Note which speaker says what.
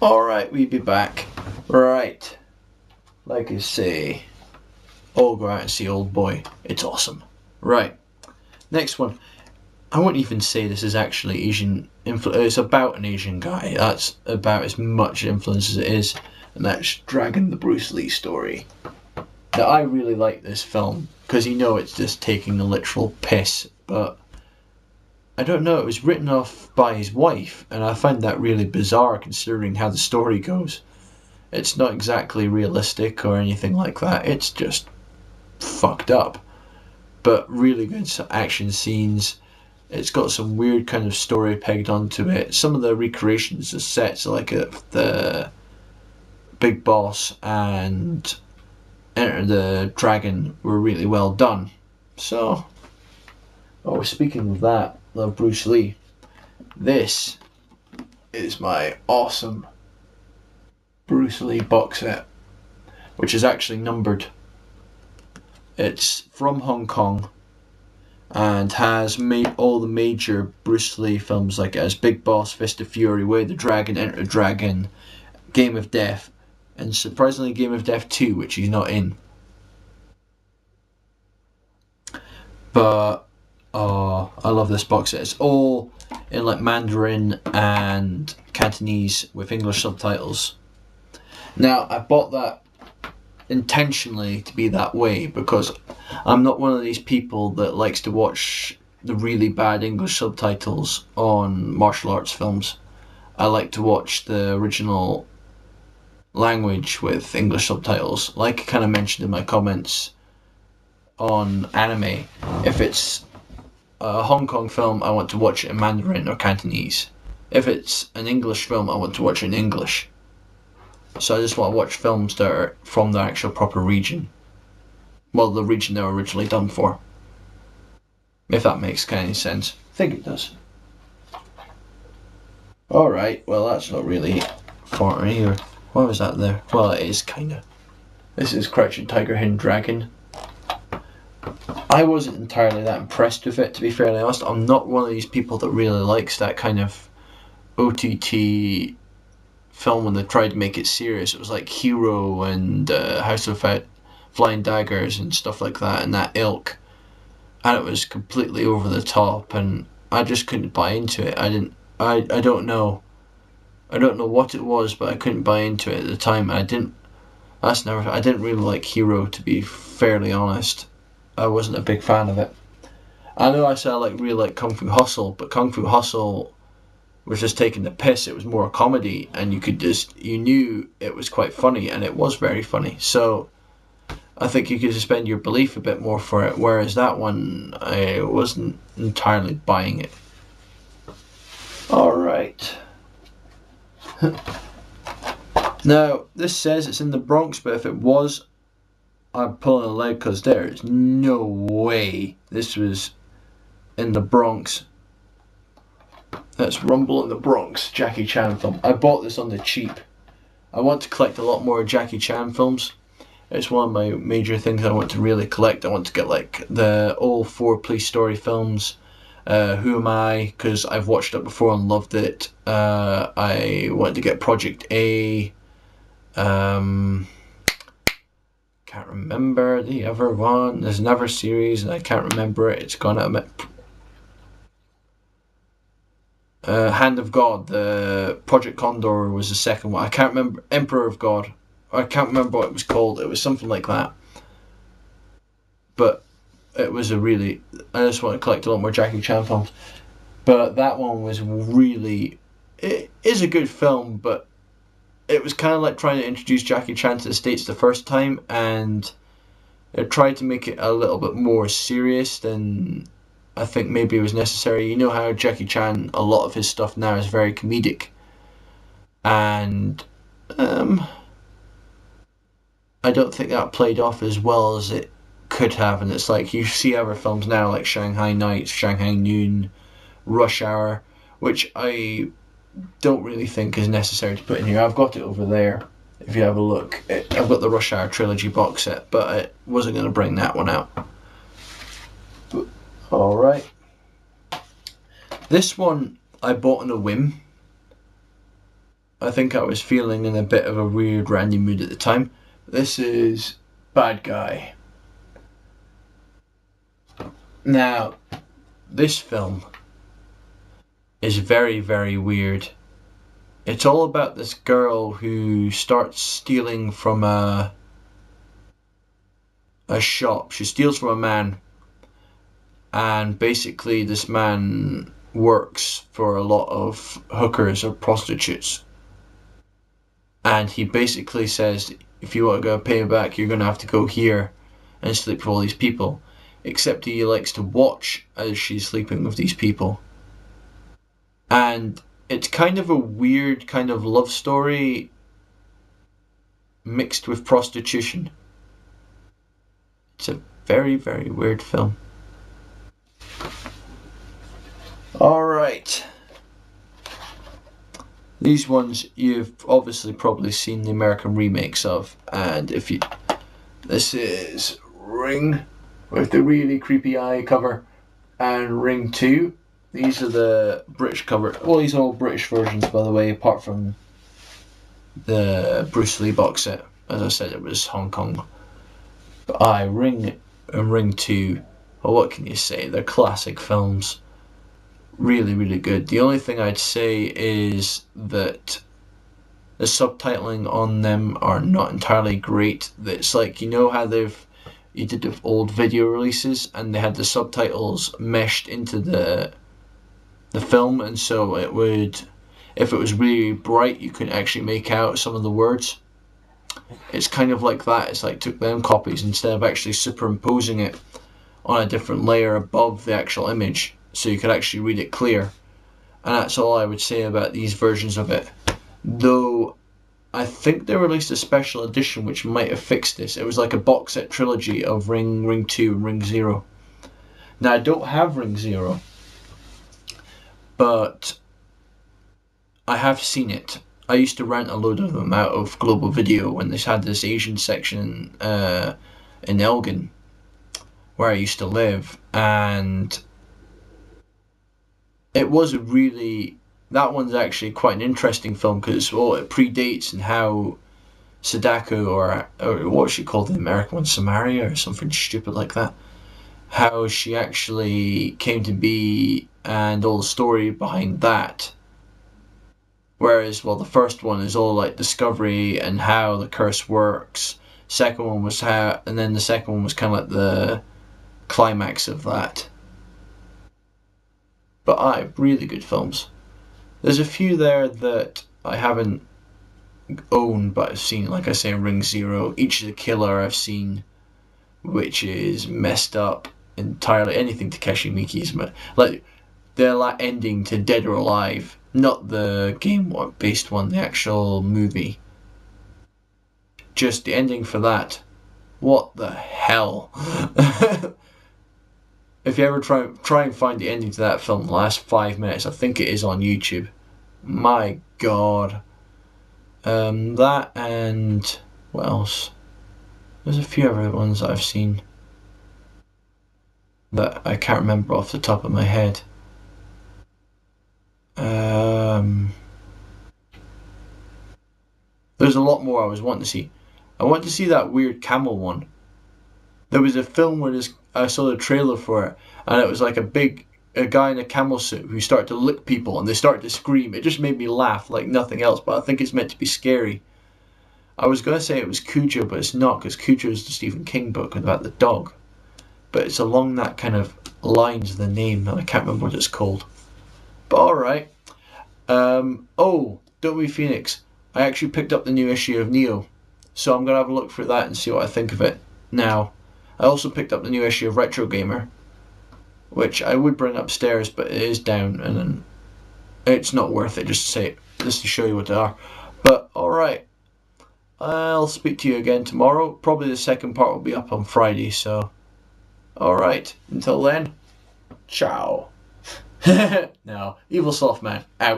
Speaker 1: Alright, we be back. Right. Like I say, all go out and see Old Boy. It's awesome. Right. Next one. I won't even say this is actually Asian influence. It's about an Asian guy. That's about as much influence as it is. And that's Dragon, the Bruce Lee story. Now, I really like this film because it's just taking a literal piss, but I don't know, it was written off by his wife, and I find that really bizarre considering how the story goes. It's not exactly realistic or anything like that, it's just fucked up. But really good action scenes. It's got some weird kind of story pegged onto it. Some of the recreations, the sets, like the Big Boss and Enter the Dragon, were really well done. So, speaking of that, love Bruce Lee. This is my awesome Bruce Lee box set, which is actually numbered. It's from Hong Kong and has made all the major Bruce Lee films like it has Big Boss, Fist of Fury, Way of the Dragon, Enter the Dragon, Game of Death, and surprisingly Game of Death 2, which he's not in. But I love this box set. It's all in like Mandarin and Cantonese with English subtitles. Now, I bought that intentionally to be that way because I'm not one of these people that likes to watch the really bad English subtitles on martial arts films. I like to watch the original language with English subtitles. Like I kind of mentioned in my comments on anime, if it's a Hong Kong film, I want to watch it in Mandarin or Cantonese. If it's an English film, I want to watch it in English. So I just want to watch films that are from the actual proper region. Well, the region they were originally done for. If that makes any sense. I think it does. Alright, well that's not really for me. Or what was that there? Well, it is kinda. This is Crouching Tiger, Hidden Dragon. I wasn't entirely that impressed with it, to be fairly honest. I'm not one of these people that really likes that kind of OTT film when they tried to make it serious. It was like Hero and House of Flying Daggers and stuff like that, and that ilk. And it was completely over the top, and I just couldn't buy into it. I don't know. I don't know what it was, but I couldn't buy into it at the time. I didn't really like Hero, to be fairly honest. I wasn't a big fan of it. I know I said I really like Kung Fu Hustle, but Kung Fu Hustle was just taking the piss. It was more a comedy, and you knew it was quite funny, and it was very funny. So I think you could suspend your belief a bit more for it, whereas that one, I wasn't entirely buying it. Alright. Now, this says it's in the Bronx, but if it was, I'm pulling a leg because there is no way this was in the Bronx. That's Rumble in the Bronx, Jackie Chan film. I bought this on the cheap. I want to collect a lot more Jackie Chan films. It's one of my major things I want to really collect. I want to get like the all 4 police story films. Who Am I? Because I've watched it before and loved it. I want to get Project A. Can't remember the other one. There's another series and I can't remember it. It's gone out of my... Hand of God, the Project Condor was the second one. I can't remember. Emperor of God. I can't remember what it was called. It was something like that. But it was a really... I just want to collect a lot more Jackie Chan films. But that one was really... It is a good film, but it was kind of like trying to introduce Jackie Chan to the States the first time, and it tried to make it a little bit more serious than I think maybe it was necessary. You know how Jackie Chan, a lot of his stuff now is very comedic, and I don't think that played off as well as it could have. And it's like you see other films now like Shanghai Nights, Shanghai Noon, Rush Hour, which I don't really think is necessary to put in here. I've got it over there if you have a look. I've got the Rush Hour trilogy box set, but I wasn't going to bring that one out. Alright. This one I bought on a whim. I think I was feeling in a bit of a weird randy mood at the time. This is Bad Guy. Now, this film is very, very weird. It's all about this girl who starts stealing from a shop. She steals from a man, and basically this man works for a lot of hookers or prostitutes. And he basically says, if you want to go pay me back, you're going to have to go here and sleep with all these people. Except he likes to watch as she's sleeping with these people. And it's kind of a weird kind of love story mixed with prostitution. It's a very, very weird film. Alright. These ones you've obviously probably seen the American remakes of, and if you... This is Ring, with the really creepy eye cover, and Ring 2. These are the British cover. Well, these are all British versions, by the way, apart from the Bruce Lee box set. As I said, it was Hong Kong. But Ring and Ring 2, well, what can you say? They're classic films. Really, really good. The only thing I'd say is that the subtitling on them are not entirely great. It's like, you know how you did the old video releases and they had the subtitles meshed into the film, and so it would, if it was really bright, you couldn't actually make out some of the words. It's kind of like that. It's like took them copies instead of actually superimposing it on a different layer above the actual image, so you could actually read it clear. And that's all I would say about these versions of it. Though I think they released a special edition which might have fixed this. It was like a box set trilogy of Ring 2 and Ring 0. Now I don't have Ring 0, but I have seen it. I used to rent a load of them out of Global Video when they had this Asian section in Elgin, where I used to live, and it was that one's actually quite an interesting film because, well, it predates and how Sadako, or what she called the American one, Samaria or something stupid like that, how she actually came to be and all the story behind that. Whereas, well, the first one is all like discovery and how the curse works. Second one was how, and then the second one was kind of like the climax of that. But really good films. There's a few there that I haven't owned, but I've seen, like I say, Ring 0, Ichi the Killer I've seen, which is messed up entirely. Anything Takeshi Miike's, like the ending to Dead or Alive, not the game based one, the actual movie. Just the ending for that. What the hell? If you ever try and find the ending to that film, the last 5 minutes, I think it is on YouTube. My God. That and what else? There's a few other ones that I've seen that I can't remember off the top of my head. There's a lot more I was wanting to see. I want to see that weird camel one. There was a film where I saw the trailer for it, and it was like a guy in a camel suit who started to lick people and they started to scream. It just made me laugh like nothing else, but I think it's meant to be scary. I was going to say it was Cujo, but it's not, because Cujo is the Stephen King book about the dog. But it's along that kind of lines, the name, and I can't remember what it's called. But alright. Oh, Don't Be Phoenix. I actually picked up the new issue of Neo, so I'm going to have a look through that and see what I think of it now. I also picked up the new issue of Retro Gamer, which I would bring upstairs, but it is down, and then it's not worth it just to show you what they are. But alright, I'll speak to you again tomorrow. Probably the second part will be up on Friday, so alright, until then, ciao. No, Evil Soft Man, out.